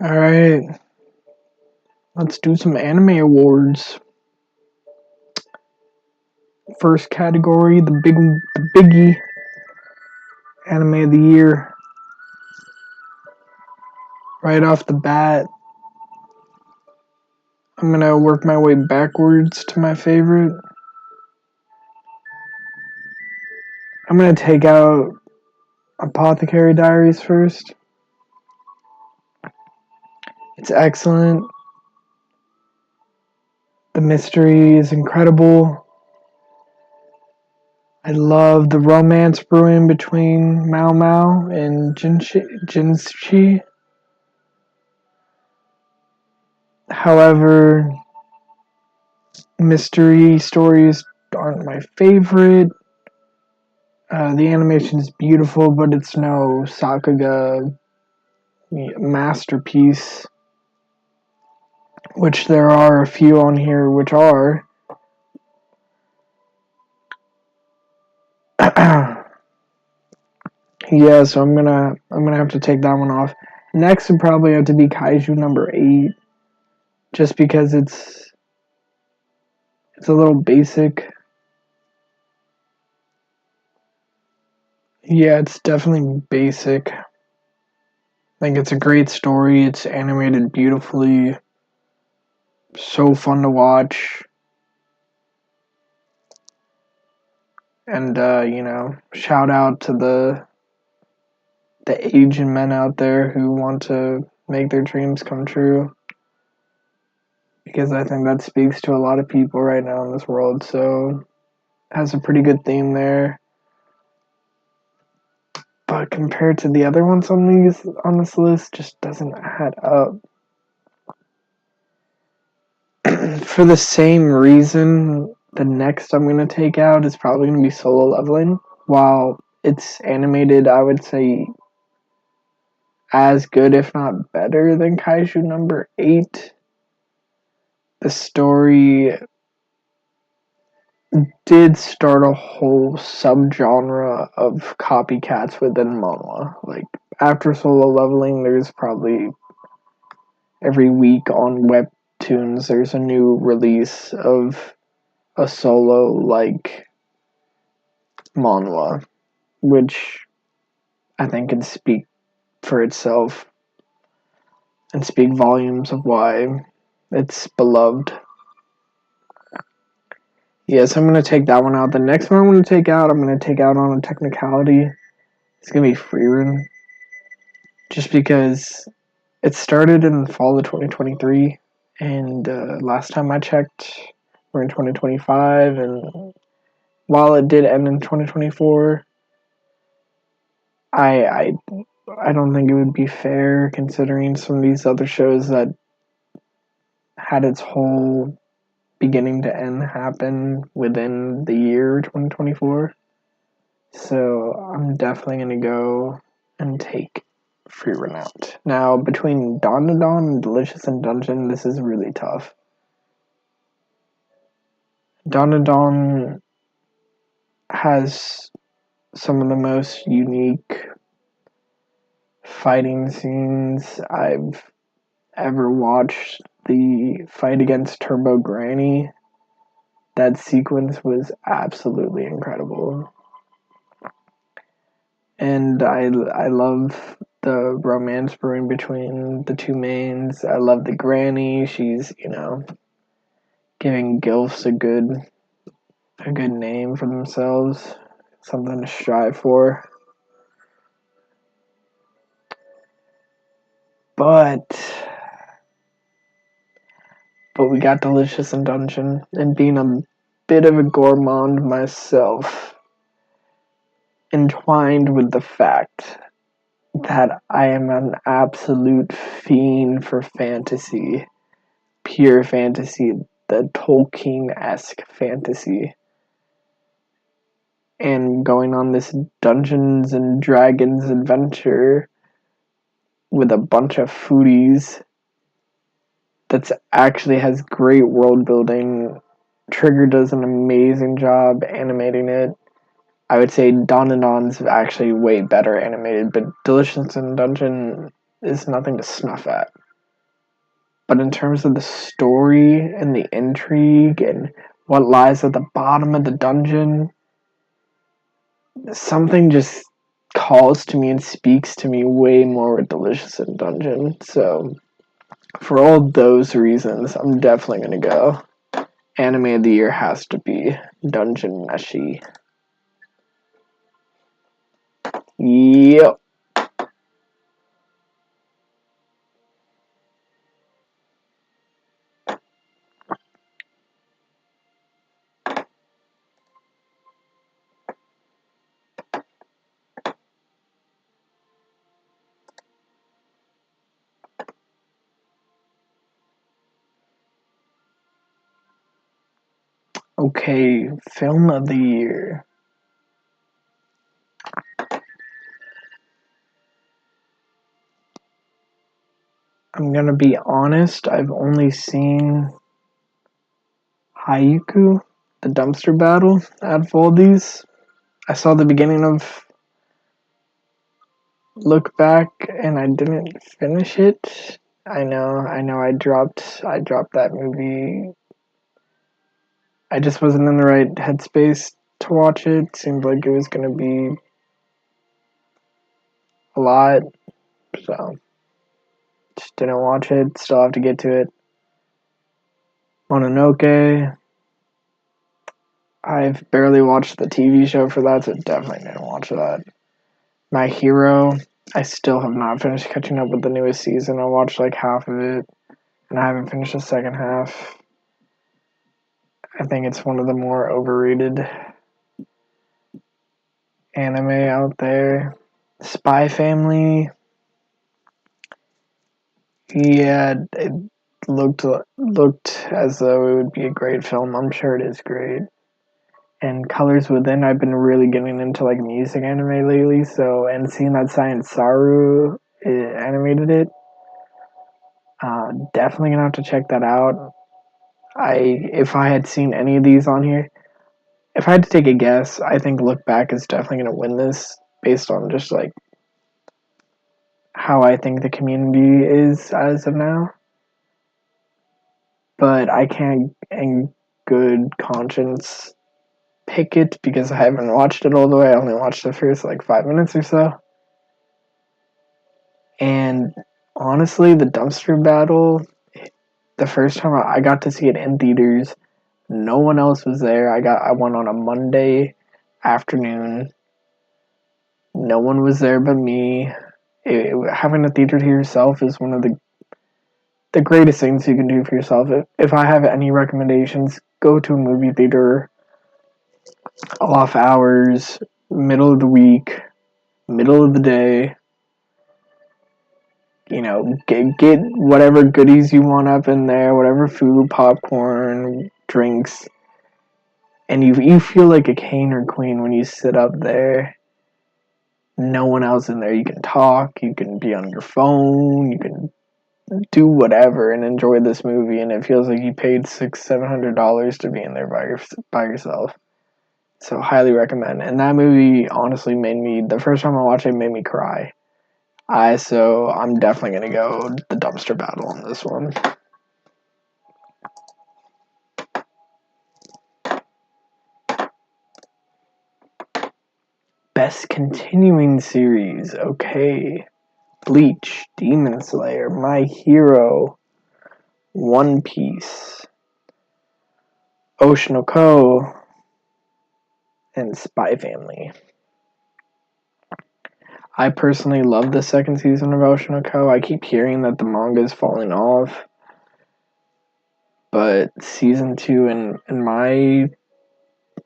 Alright, let's do some anime awards. First category, the biggie, anime of the year. Right off the bat, I'm gonna work my way backwards to my favorite. I'm gonna take out Apothecary Diaries first. It's excellent. The mystery is incredible. I love the romance brewing between Mao Mao and Jinshi. However, mystery stories aren't my favorite. The animation is beautiful, but it's no Sakuga masterpiece, which there are a few on here which are. Yeah, so I'm gonna have to take that one off. Next would probably have to be Kaiju number 8, just because it's a little basic. Yeah, it's definitely basic. I think it's a great story. It's animated beautifully. So fun to watch. And shout out to the Asian men out there who want to make their dreams come true. Because I think that speaks to a lot of people right now in this world. So has a pretty good theme there. But compared to the other ones on this list, just doesn't add up. For the same reason, the next I'm gonna take out is probably gonna be Solo Leveling. While it's animated, I would say as good, if not better, than Kaiju number 8. The story did start a whole subgenre of copycats within manga. Like, after Solo Leveling, there's probably every week on Webtoons, there's a new release of a solo like manhwa, which I think can speak for itself and speak volumes of why it's beloved. Yes, I'm gonna take that one out. The next one I'm gonna take out on a technicality. It's gonna be Freerun, just because it started in the fall of 2023, and last time I checked, we're in 2025, and while it did end in 2024, I I don't think it would be fair, considering some of these other shows that had its whole beginning to end happen within the year 2024. So I'm definitely gonna go and take Freerun out. Now, between Dawn to Dawn and Delicious in Dungeon, this is really tough. Dawn to Dawn has some of the most unique fighting scenes I've ever watched. The fight against Turbo Granny, that sequence was absolutely incredible. And I love the romance brewing between the two mains. I love the granny. She's, giving gilfs a good name for themselves, something to strive for. But we got Delicious in Dungeon, and being a bit of a gourmand myself, entwined with the fact that I am an absolute fiend for fantasy, pure fantasy, the Tolkien-esque fantasy, and going on this Dungeons and Dragons adventure with a bunch of foodies that actually has great world building. Trigger does an amazing job animating it. I would say Dawn and Dawn's actually way better animated, but Delicious in Dungeon is nothing to snuff at. But in terms of the story and the intrigue and what lies at the bottom of the dungeon, something just calls to me and speaks to me way more with Delicious in Dungeon. So, for all those reasons, I'm definitely gonna go. Anime of the year has to be Dungeon Meshi. Yep. Okay, film of the year. I'm gonna be honest, I've only seen Haiku, the dumpster battle at Voldy's. I saw the beginning of Look Back and I didn't finish it. I know, I dropped that movie. I just wasn't in the right headspace to watch it. Seemed like it was gonna be a lot, so just didn't watch it. Still have to get to it. Mononoke. I've barely watched the TV show for that, so definitely didn't watch that. My Hero. I still have not finished catching up with the newest season. I watched like half of it, and I haven't finished the second half. I think it's one of the more overrated anime out there. Spy Family. Yeah, it looked as though it would be a great film. I'm sure it is great. And Colors Within, I've been really getting into like music anime lately. So and seeing that Science Saru animated it, definitely gonna have to check that out. If I had seen any of these on here, if I had to take a guess, I think Look Back is definitely gonna win this based on just like how I think the community is as of now. But I can't, in good conscience, pick it because I haven't watched it all the way. I only watched the first like 5 minutes or so. And honestly, the dumpster battle, the first time I got to see it in theaters, no one else was there. I went on a Monday afternoon. No one was there but me. Having a theater to yourself is one of the greatest things you can do for yourself. If I have any recommendations, go to a movie theater, off hours, middle of the week, middle of the day. Get whatever goodies you want up in there, whatever food, popcorn, drinks, and you feel like a king or queen when you sit up there. No one else in there. You can talk, you can be on your phone, you can do whatever and enjoy this movie, and it feels like you paid $600-700 to be in there by yourself. So highly recommend. And that movie honestly made me, the first time I watched it, made me cry. So I'm definitely gonna go the dumpster battle on this one. Best continuing series. Okay. Bleach, Demon Slayer, My Hero, One Piece, Oshinoko, and Spy Family. I personally love the second season of Oshinoko. I keep hearing that the manga is falling off. But season 2, in my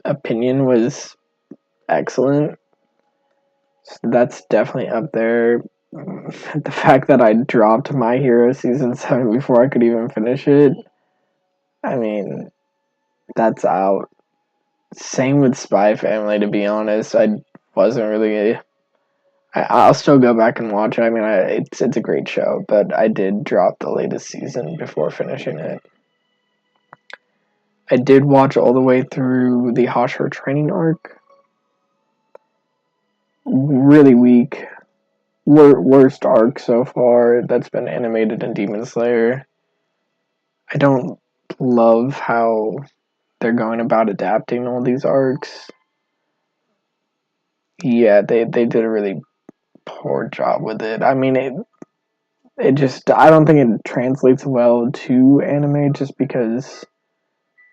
opinion, was excellent. So that's definitely up there. The fact that I dropped My Hero season 7 before I could even finish it, I mean, that's out. Same with Spy Family, to be honest. I wasn't really. I'll still go back and watch it. I mean, it's a great show, but I did drop the latest season before finishing it. I did watch all the way through the Hashira training arc. Really weak. Worst arc so far that's been animated in Demon Slayer. I don't love how they're going about adapting all these arcs. Yeah, they did a really poor job with it. I mean, it just, I don't think it translates well to anime just because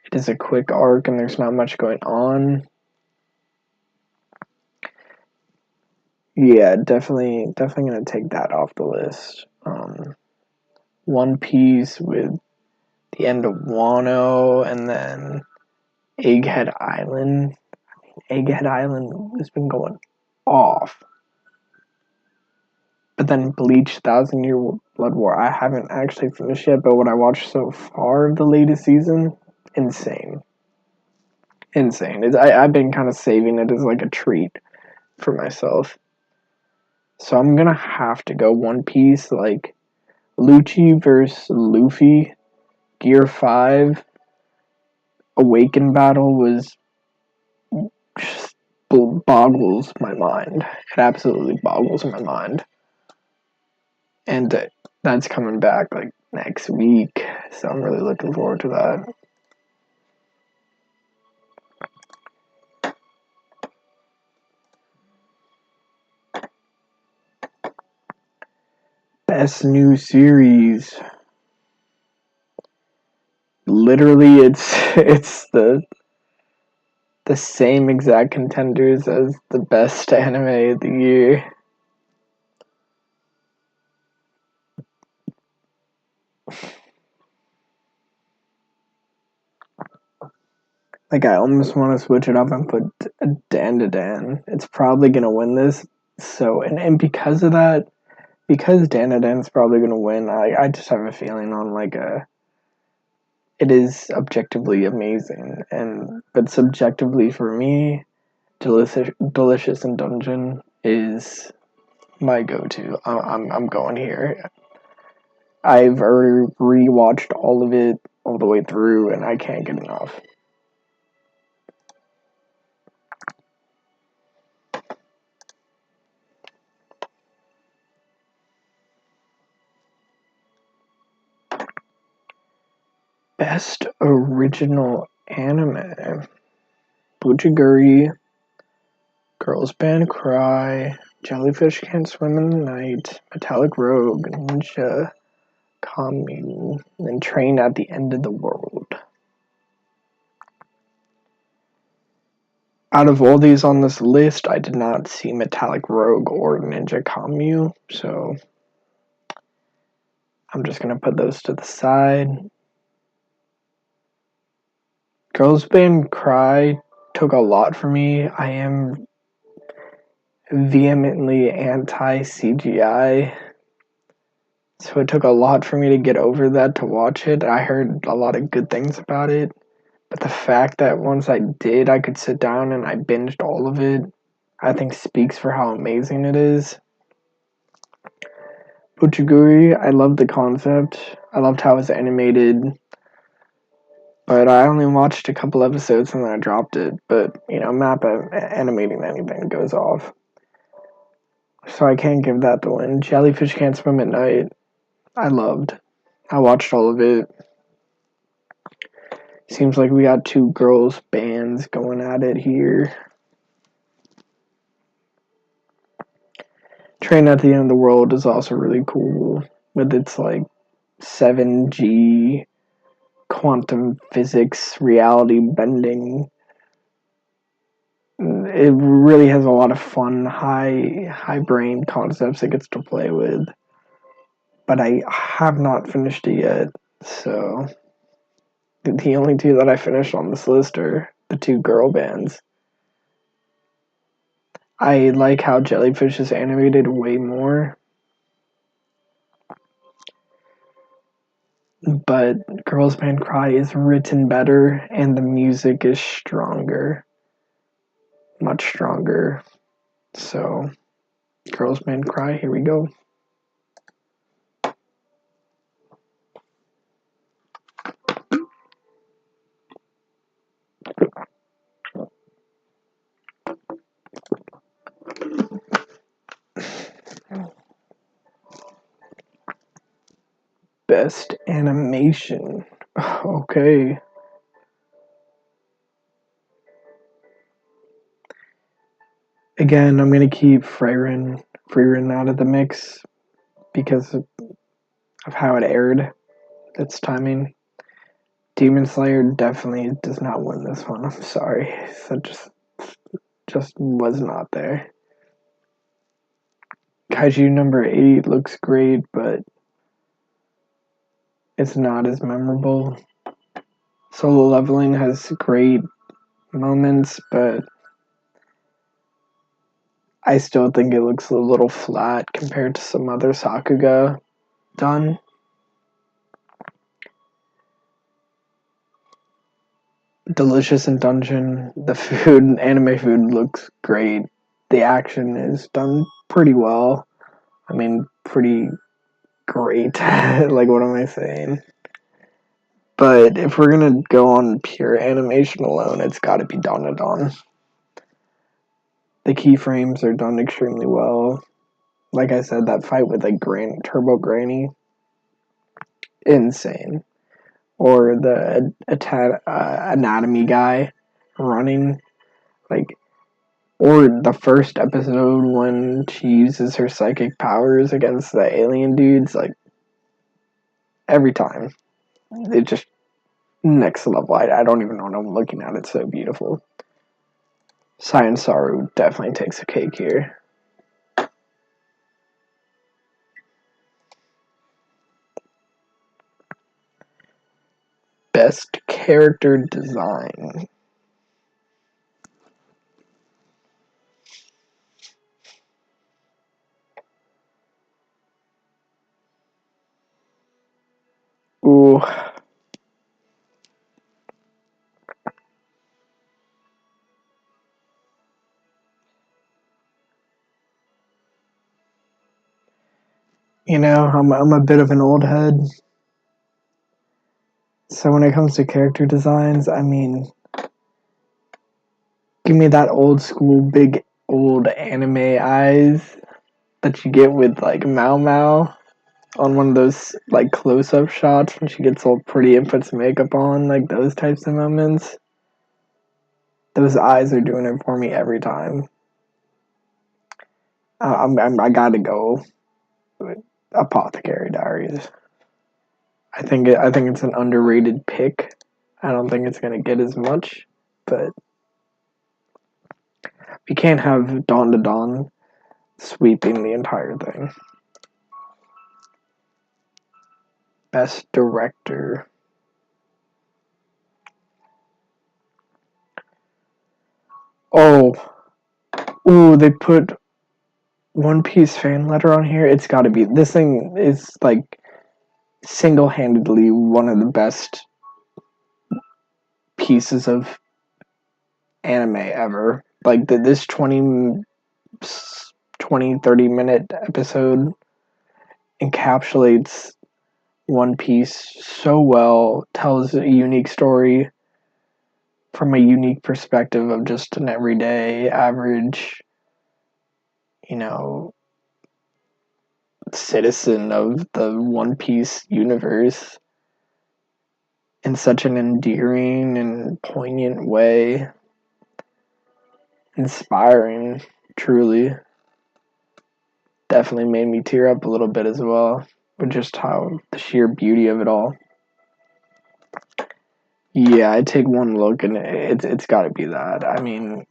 it is a quick arc and there's not much going on. Yeah, definitely gonna take that off the list. One Piece with the end of Wano, and then Egghead Island. Egghead Island has been going off. But then Bleach Thousand Year Blood War, I haven't actually finished yet, but what I watched so far of the latest season, insane. Insane. I've been kind of saving it as like a treat for myself. So I'm gonna have to go One Piece, like Lucci versus Luffy, Gear 5, Awaken Battle was just boggles my mind. It absolutely boggles my mind. And that's coming back like next week, so I'm really looking forward to that. Best new series. Literally, it's the same exact contenders as the best anime of the year. Like, I almost want to switch it up and put Dan to Dan. It's probably gonna win this. So, and because of that, because Dan to Dan's probably gonna win, I just have a feeling on like a. It is objectively amazing, but subjectively for me, Delicious and Dungeon is my go-to. I'm going here. I've already rewatched all of it all the way through, and I can't get enough. Best original anime: Butchiguri, Girls Band Cry, Jellyfish Can't Swim in the Night, Metallic Rogue, Ninja Commune, and Train at the End of the World. Out of all these on this list, I did not see Metallic Rogue or Ninja Commune, so I'm just gonna put those to the side. Girls Band Cry took a lot for me. I am vehemently anti CGI, so it took a lot for me to get over that to watch it. I heard a lot of good things about it, but the fact that once I did, I could sit down and I binged all of it, I think speaks for how amazing it is. Puchiguri, I loved the concept. I loved how it was animated, but I only watched a couple episodes and then I dropped it. But, Mappa animating anything goes off. So I can't give that the win. Jellyfish Can't Swim at Night, I loved. I watched all of it. Seems like we got two girls' bands going at it here. Train at the End of the World is also really cool with its like 7G quantum physics reality bending. It really has a lot of fun high brain concepts it gets to play with, but I have not finished it yet. So the only two that I finished on this list are the two girl bands. I like how Jellyfish is animated way more, but Girls Band Cry is written better and the music is stronger, much stronger. So Girls Band Cry, here we go. Best animation. Okay. Again, I'm gonna keep Frieren out of the mix because of how it aired. Its timing. Demon Slayer definitely does not win this one. I'm sorry. So just was not there. Kaiju number 8 looks great, but it's not as memorable. Solo Leveling has great moments, but I still think it looks a little flat compared to some other Sakuga done. Delicious in Dungeon. The food, anime food looks great. The action is done pretty well. I mean, pretty great. Like, what am I saying? But if we're gonna go on pure animation alone, it's gotta be Dawn. The keyframes are done extremely well. Like I said, that fight with like Turbo Granny, insane. Or the anatomy guy running, like, or the first episode when she uses her psychic powers against the alien dudes, like, every time. It just next level. I don't even know what I'm looking at. It's so beautiful. Science Saru definitely takes a cake here. Best character design. Ooh. You know, I'm a bit of an old head. So when it comes to character designs, I mean, give me that old school, big, old anime eyes that you get with, like, Mao Mao on one of those, like, close-up shots when she gets all pretty and puts makeup on, like, those types of moments. Those eyes are doing it for me every time. I gotta go with Apothecary Diaries. I think it's an underrated pick. I don't think it's gonna get as much, but we can't have Dawn to Dawn sweeping the entire thing. Best director. Oh, ooh, they put One Piece fan letter on here. It's got to be. This thing is like single-handedly one of the best pieces of anime ever. Like this 20-30 minute episode encapsulates One Piece so well, tells a unique story from a unique perspective of just an everyday average, you know, citizen of the One Piece universe in such an endearing and poignant way. Inspiring, truly. Definitely made me tear up a little bit as well, with just how the sheer beauty of it all. Yeah, I take one look and it's got to be that. I mean,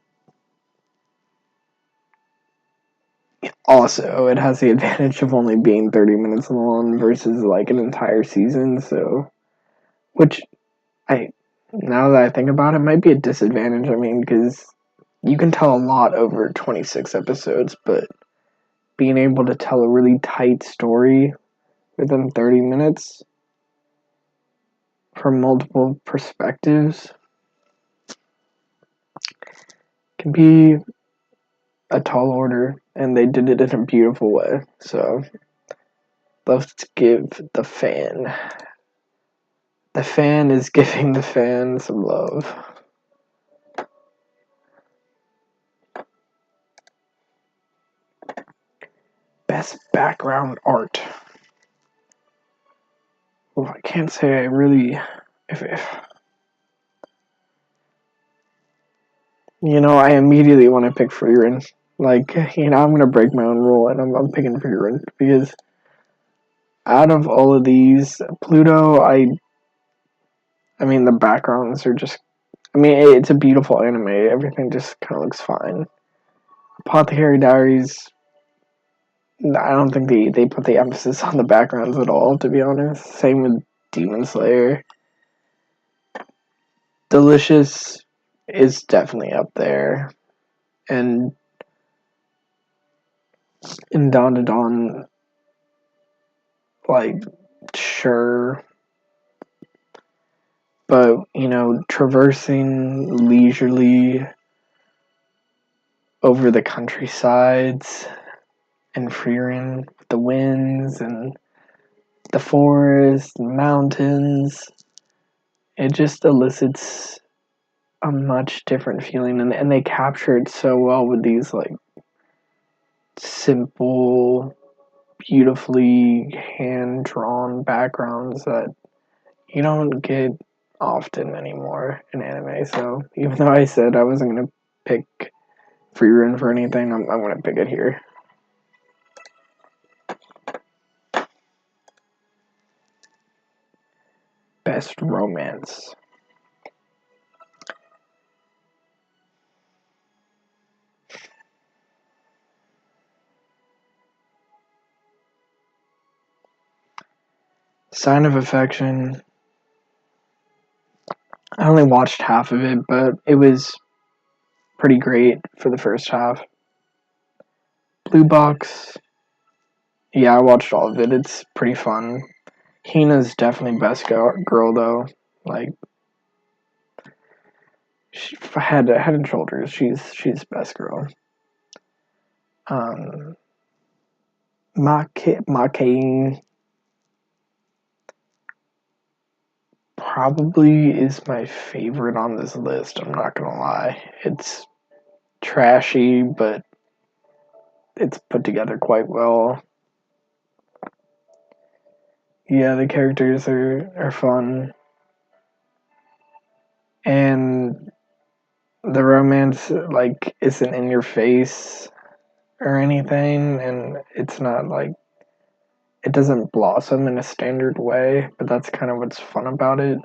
also it has the advantage of only being 30 minutes long versus like an entire season, so which I now that I think about it might be a disadvantage. I mean, because you can tell a lot over 26 episodes, but being able to tell a really tight story within 30 minutes from multiple perspectives can be a tall order, and they did it in a beautiful way. So let's give the fan. The fan is giving the fan some love. Best background art. Well, I can't say I if I immediately want to pick Frieren. Like, I'm gonna break my own rule, and I'm picking Frieren because out of all of these, Pluto, I mean, the backgrounds are just. I mean, it's a beautiful anime. Everything just kind of looks fine. Apothecary Diaries, I don't think they put the emphasis on the backgrounds at all, to be honest. Same with Demon Slayer. Delicious is definitely up there. And in Dawn to Dawn, like, sure. But, traversing leisurely over the countrysides and Frieren with the winds and the forest and mountains, it just elicits a much different feeling, and they capture it so well with these like simple, beautifully hand drawn backgrounds that you don't get often anymore in anime. So even though I said I wasn't gonna pick Frieren for anything, I'm gonna pick it here. Best romance. Sign of Affection. I only watched half of it, but it was pretty great for the first half. Blue Box. Yeah, I watched all of it. It's pretty fun. Hina's definitely best girl though. Like, head and shoulders, she's best girl. Um, Makain probably is my favorite on this list. I'm not gonna lie. It's trashy, but it's put together quite well. Yeah, the characters are fun, and the romance like isn't in your face or anything, and it's not like it doesn't blossom in a standard way, but that's kind of what's fun about it.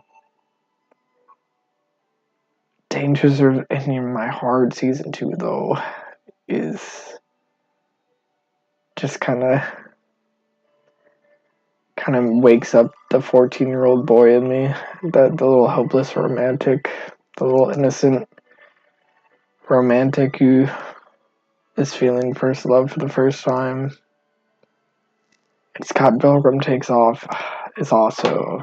Dangers of in My Heart season 2 though is just kind of wakes up the 14-year-old boy in me, that the little hopeless romantic, the little innocent romantic who is feeling first love for the first time. And Scott Pilgrim Takes Off is also.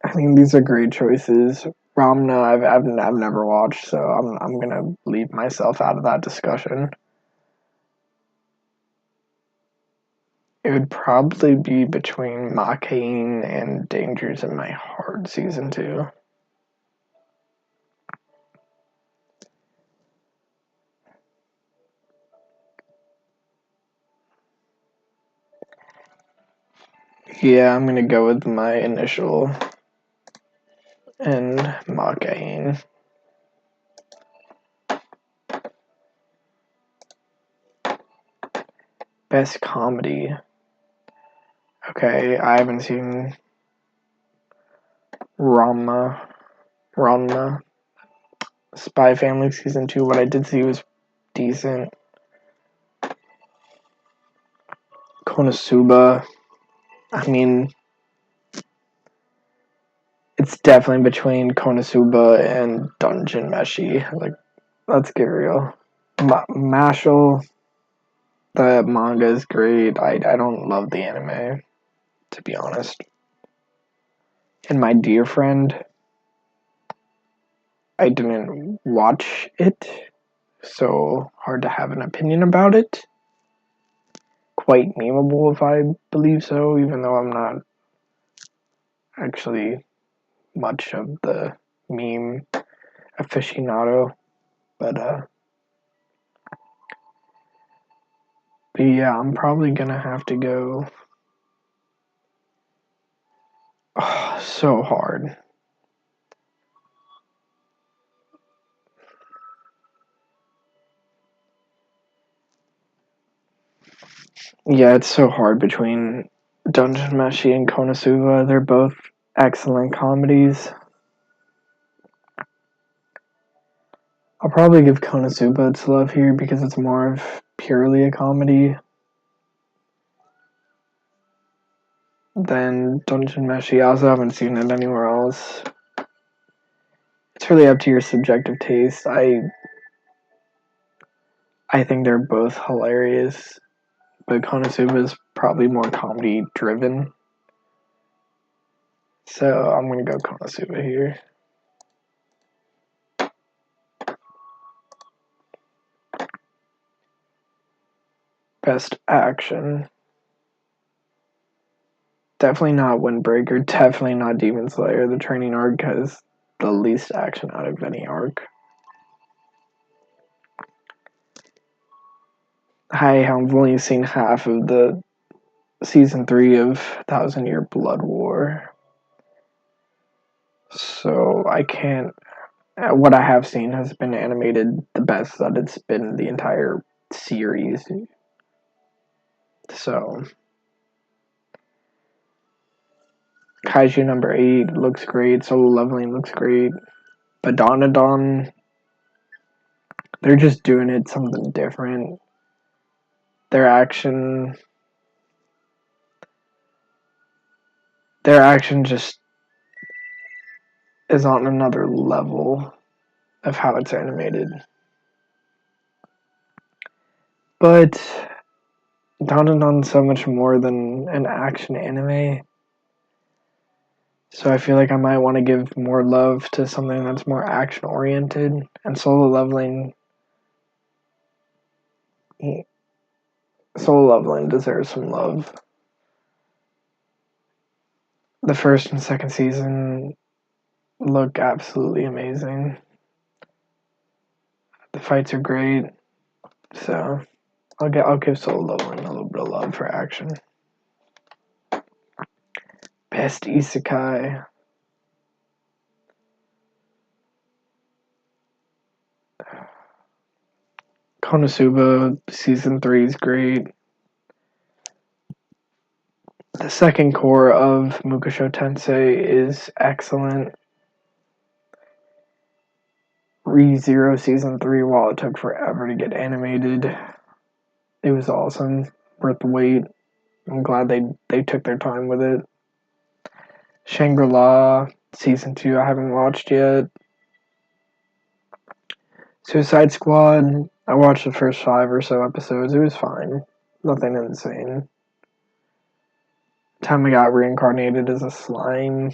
I mean, these are great choices. Ramna, I've never watched, so I'm gonna leave myself out of that discussion. It would probably be between Makain and Dangers in My Heart season 2. Yeah, I'm gonna go with my initial and Makain. Best comedy. Okay, I haven't seen Ranma Spy Family season 2. What I did see was decent. Konosuba. I mean, it's definitely between Konosuba and Dungeon Meshi. Like, let's get real. Mashal, the manga is great. I don't love the anime, to be honest. And My Dear Friend, I didn't watch it, so hard to have an opinion about it. Quite memeable, if I believe so, even though I'm not actually much of the meme aficionado. But yeah, I'm probably gonna have to go so hard. Yeah, it's so hard between Dungeon Meshi and Konosuba. They're both excellent comedies. I'll probably give Konosuba its love here because it's more of purely a comedy than Dungeon Meshi. I also haven't seen it anywhere else. It's really up to your subjective taste. I think they're both hilarious, but Konosuba is probably more comedy driven. So I'm gonna go Konosuba here. Best action. Definitely not Windbreaker. Definitely not Demon Slayer. The training arc has the least action out of any arc. I have only seen half of the season 3 of 1,000-Year Blood War. So I can't. What I have seen has been animated the best that it's been the entire series. So Kaiju number 8 looks great. Solo Leveling looks great. But Donadon, they're just doing it something different. Their action just is on another level of how it's animated. But Dandanon's so much more than an action anime. So I feel like I might want to give more love to something that's more action oriented. And Solo Leveling deserves some love. The first and second season look absolutely amazing. The fights are great. So I'll give Solo Leveling a little bit of love for action. Best Isekai. Konosuba season 3 is great. The second core of Mukusho Tensei is excellent. ReZero season 3, while it took forever to get animated, it was awesome. Worth the wait. I'm glad they took their time with it. Shangri-La season 2 I haven't watched yet. Suicide Squad, I watched the first 5 or so episodes. It was fine. Nothing insane. Time I got reincarnated as a slime.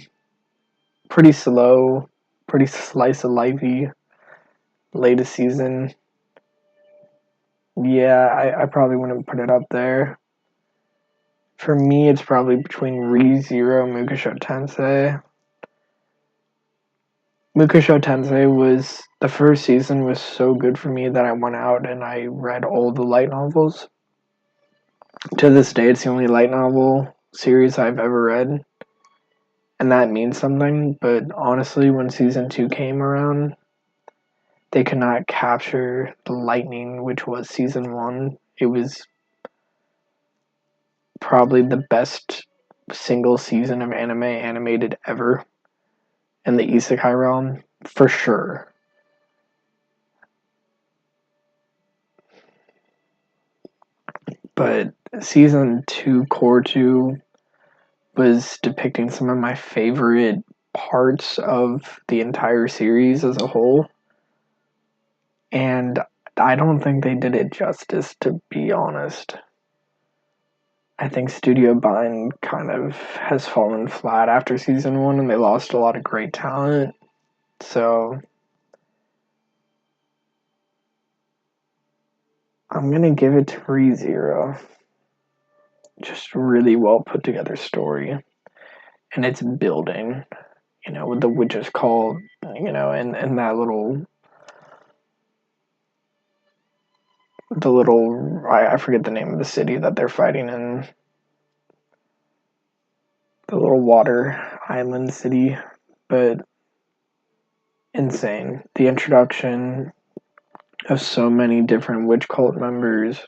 Pretty slow. Pretty slice of lifey. Latest season. Yeah, I probably wouldn't put it up there. For me, it's probably between ReZero and Mukusho Tensei. Mukusho Tensei was the first season was so good for me that I went out and I read all the light novels. To this day, it's the only light novel series I've ever read, and that means something. But honestly, when season 2 came around, they could not capture the lightning, which was season 1. It was probably the best single season of anime animated ever in the isekai realm, for sure. But season 2, core 2, was depicting some of my favorite parts of the entire series as a whole. And I don't think they did it justice, to be honest. I think Studio Bind kind of has fallen flat after season 1 and they lost a lot of great talent. So I'm gonna give it to ReZero. Just really well put together story. And it's building, with the witch's call, and that I forget the name of the city that they're fighting in. The little water Island City, but insane. The introduction of so many different witch cult members.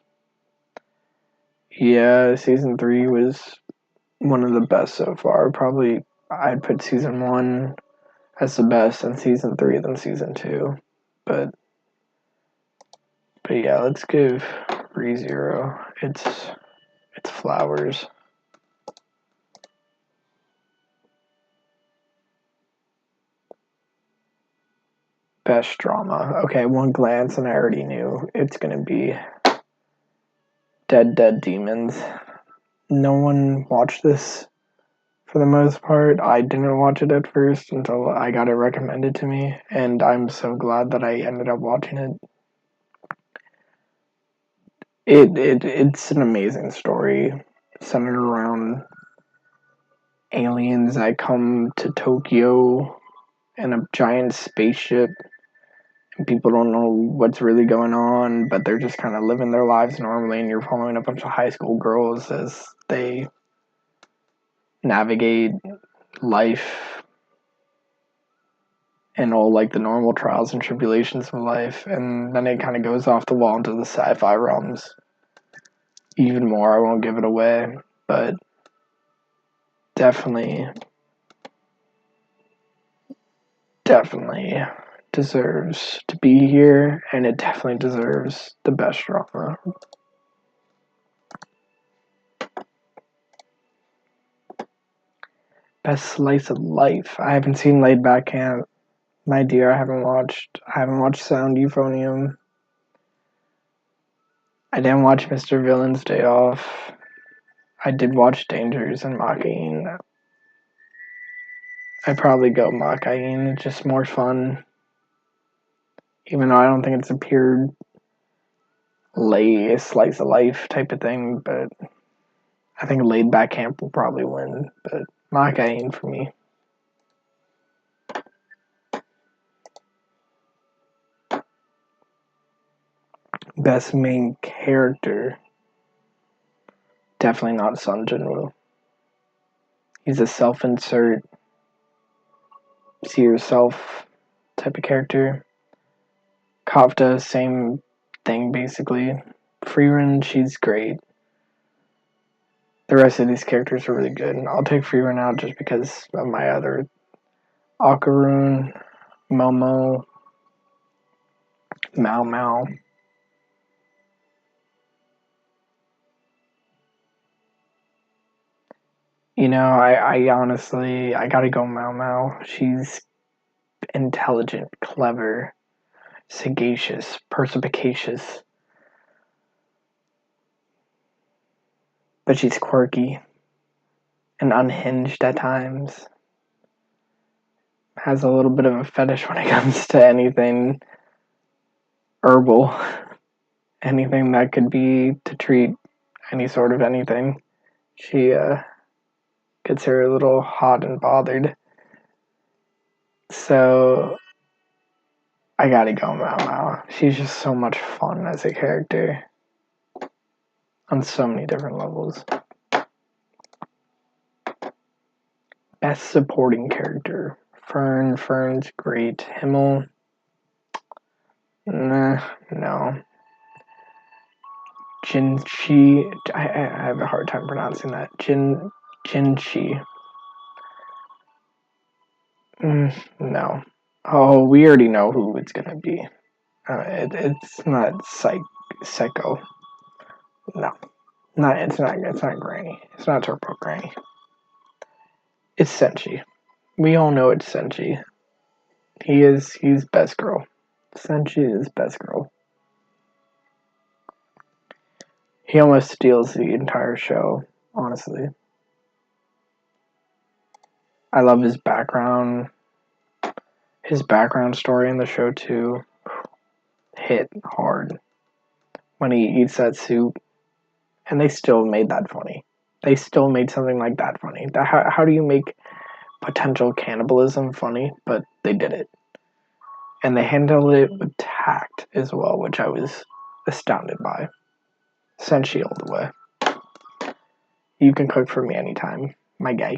Yeah, season 3 was one of the best so far. Probably I'd put season 1 as the best, and season 3 than season 2. But yeah, let's give ReZero its flowers. Best drama. Okay, one glance and I already knew it's gonna be Dead Demons. No one watched this for the most part. I didn't watch it at first until I got it recommended to me, and I'm so glad that I ended up watching it. It's an amazing story centered around aliens that come to Tokyo in a giant spaceship, and people don't know what's really going on, but they're just kind of living their lives normally, and you're following a bunch of high school girls as they navigate life and all like the normal trials and tribulations of life, and then it kind of goes off the wall into the sci-fi realms even more. I won't give it away, but definitely deserves to be here, and it definitely deserves the best drama. Best slice of life. I haven't seen Laid Back Camp. My dear, I haven't watched Sound Euphonium. I didn't watch Mr. Villain's Day Off. I did watch Dangers and Mocking. I'd probably go Mocking. It's just more fun. Even though I don't think it's a pure slice of life type of thing, but I think Laid Back Camp will probably win. But Mocking for me. Best main character. Definitely not Sun Jinwoo. He's a self-insert, see yourself type of character. Kafta, same thing basically. Freerun, she's great. The rest of these characters are really good. I'll take Freerun out just because of my other Akaroon, Momo, Mao Mao. You know, I honestly, I gotta go Mao Mao. She's intelligent, clever, sagacious, perspicacious. But she's quirky and unhinged at times. Has a little bit of a fetish when it comes to anything herbal. Anything that could be to treat any sort of anything. She gets her a little hot and bothered. So I gotta go Mao Mao. She's just so much fun as a character. On so many different levels. Best supporting character. Fern's great. Himmel. Nah, no. Jinchi. I have a hard time pronouncing that. Jinchi. No. Oh, we already know who it's gonna be. It's not Psycho. No. It's not Granny. It's not Turbo Granny. It's Senshi. We all know it's Senshi. He's best girl. Senshi is best girl. He almost steals the entire show, honestly. I love his background. His background story in the show too hit hard. When he eats that soup, and they still made that funny. They still made something like that funny. How do you make potential cannibalism funny? But they did it. And they handled it with tact as well, which I was astounded by. Senshi all the way. You can cook for me anytime, my guy.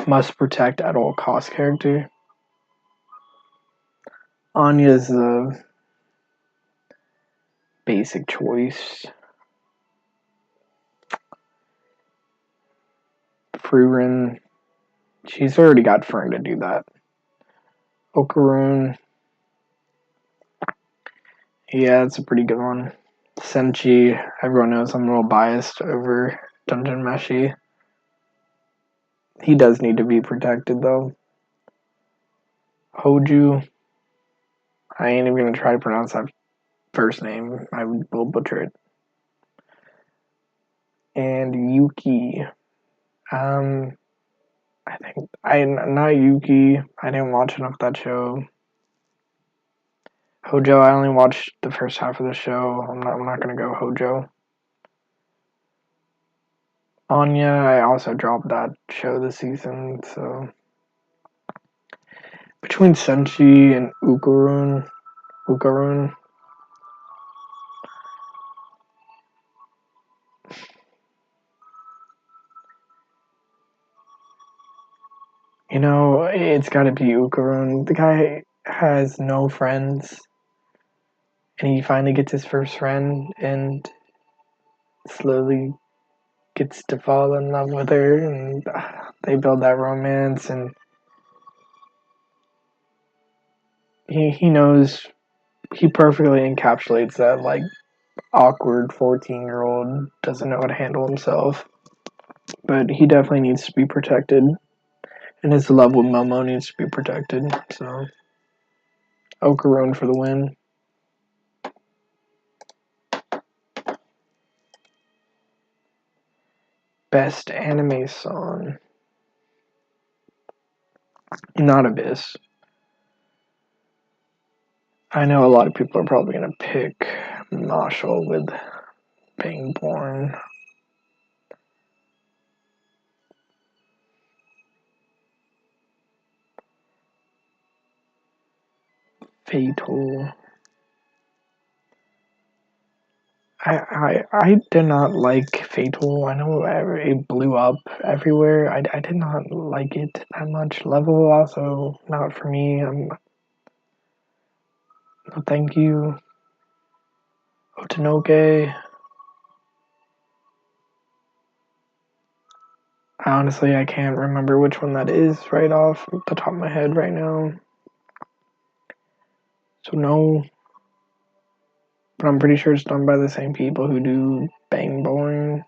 must protect at all cost character. Anya's the basic choice. Frurin, she's already got Fern to do that. Okaroon, yeah, it's a pretty good one. Senchi, everyone knows I'm a little biased over Dungeon Meshi. He does need to be protected though. Hoju, I ain't even gonna try to pronounce that first name. I will butcher it. And Yuki, I think not Yuki. I didn't watch enough of that show. Hojo, I only watched the first half of the show. I'm not gonna go Hojo. Anya, I also dropped that show this season, so between Senshi and Ukaroon, you know, it's gotta be Ukaroon. The guy has no friends, and he finally gets his first friend, and slowly gets to fall in love with her, and they build that romance, and he knows, he perfectly encapsulates that, like, awkward 14-year-old doesn't know how to handle himself, but he definitely needs to be protected, and his love with Momo needs to be protected. So Okaroon for the win. Best anime song, not Abyss. I know a lot of people are probably gonna pick Marshall with Being Born. Fatal. I did not like Fatal. I know it blew up everywhere. I did not like it that much. Level also not for me. No, thank you. Otanoke. Honestly, I can't remember which one that is right off the top of my head right now. So no, but I'm pretty sure it's done by the same people who do Bang Boring.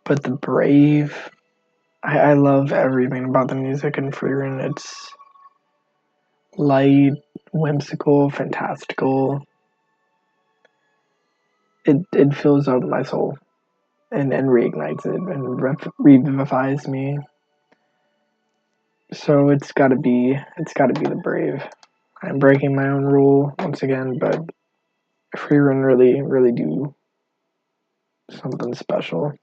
But the Brave, I love everything about the music in Frieren. It's light, whimsical, fantastical. It fills up my soul and reignites it and revivifies me. So it's gotta be the Brave. I'm breaking my own rule once again, but Freerun really do something special.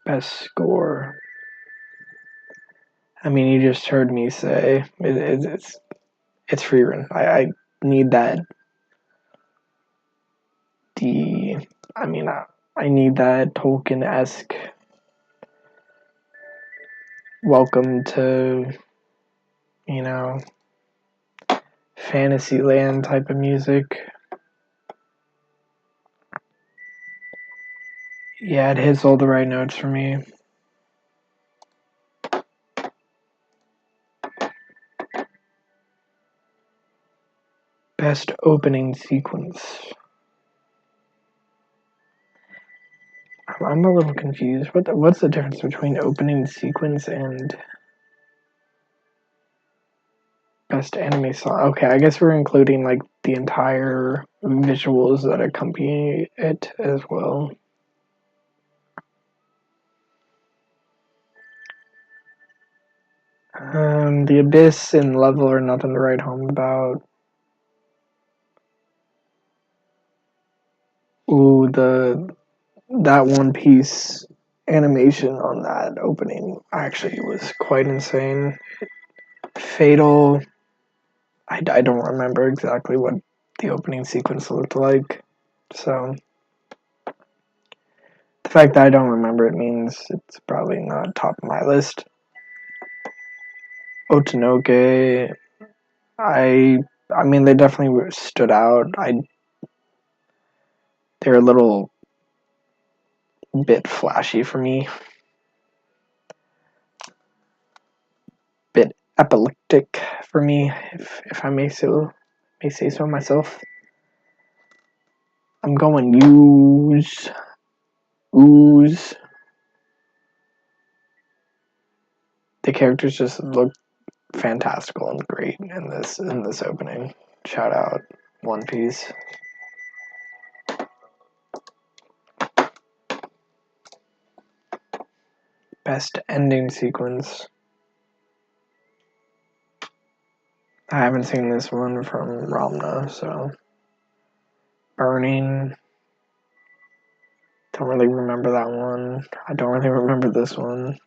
Best score. I mean, you just heard me say it's Freerun. I need that D. I mean, I need that Tolkien-esque welcome to, you know, Fantasyland type of music. Yeah, it hits all the right notes for me. Best opening sequence. I'm a little confused. What's the difference between opening sequence and best anime song? Okay, I guess we're including like the entire visuals that accompany it as well. The Abyss and Level are nothing to write home about. Ooh, that One Piece animation on that opening actually was quite insane. Fatal, I don't remember exactly what the opening sequence looked like, so The fact that I don't remember it means it's probably not top of my list. Otanoke, I mean, they definitely stood out. They're a little bit flashy for me, bit epileptic for me, if I may say so myself. I'm going ooze. The characters just look fantastical and great in this opening. Shout out One Piece. Best ending sequence. I haven't seen this one from Ramna, so Burning. Don't really remember that one. I don't really remember this one.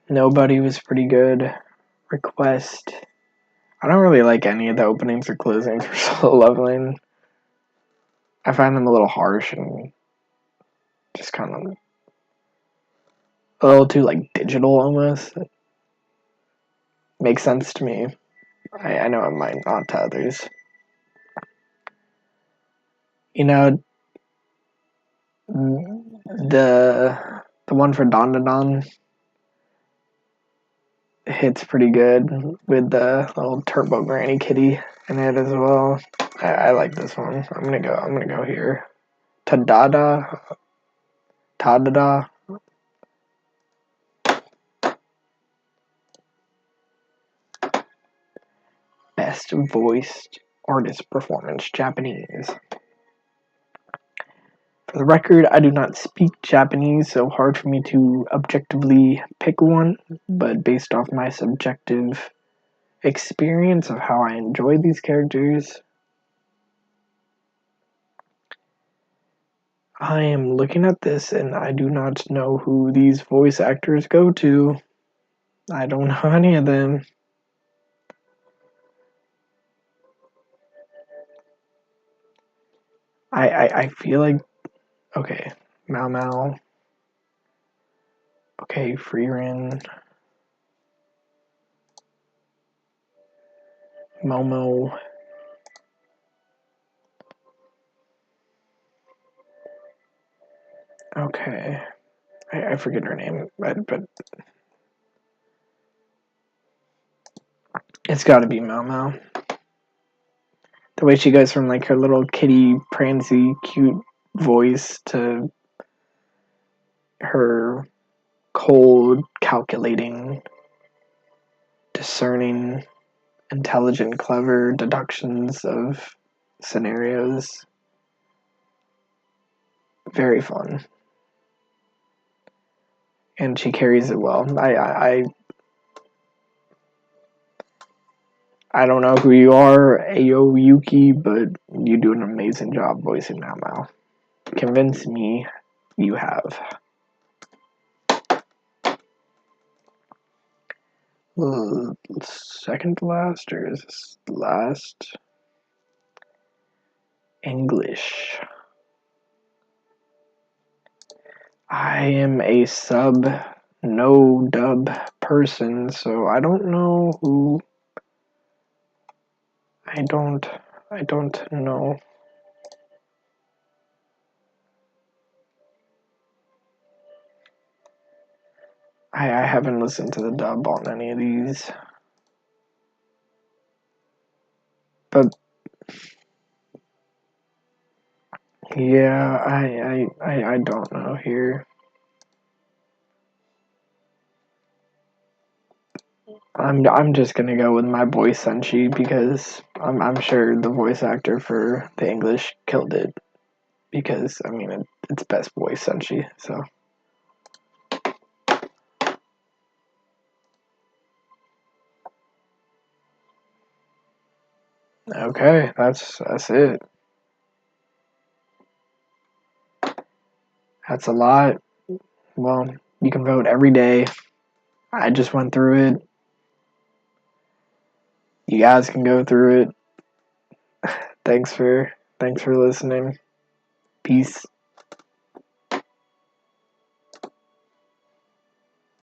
Nobody was pretty good. Request. I don't really like any of the openings or closings for Solo Leveling. I find them a little harsh and just kind of a little too like digital almost. It makes sense to me. I know it might not to others. You know, the one for Don hits pretty good with the little Turbo Granny Kitty in it as well. I like this one. I'm gonna go here. Tadada. Best voiced artist performance, Japanese. For the record, I do not speak Japanese, so hard for me to objectively pick one, but based off my subjective experience of how I enjoy these characters, I am looking at this and I do not know who these voice actors go to. I don't know any of them. I feel like, okay, Mao Mao, okay, Freerin, Momo, okay, I forget her name, but it's gotta be Mao Mao. The way she goes from like her little kitty, prancy, cute voice to her cold, calculating, discerning, intelligent, clever deductions of scenarios. Very fun. And she carries it well. I don't know who you are, Ayo Yuki, but you do an amazing job voicing Mao Mao. Convince me you have. Second to last, or is this last? English. I am a sub, no dub person, so I don't know who. I don't know. I haven't listened to the dub on any of these. But yeah, I don't know here. I'm just gonna go with my boy Senshi because I'm sure the voice actor for the English killed it because I mean it's best voice Senshi, so okay, that's it. That's a lot. Well, you can vote every day. I just went through it. You guys can go through it. Thanks for Thanks for listening. Peace.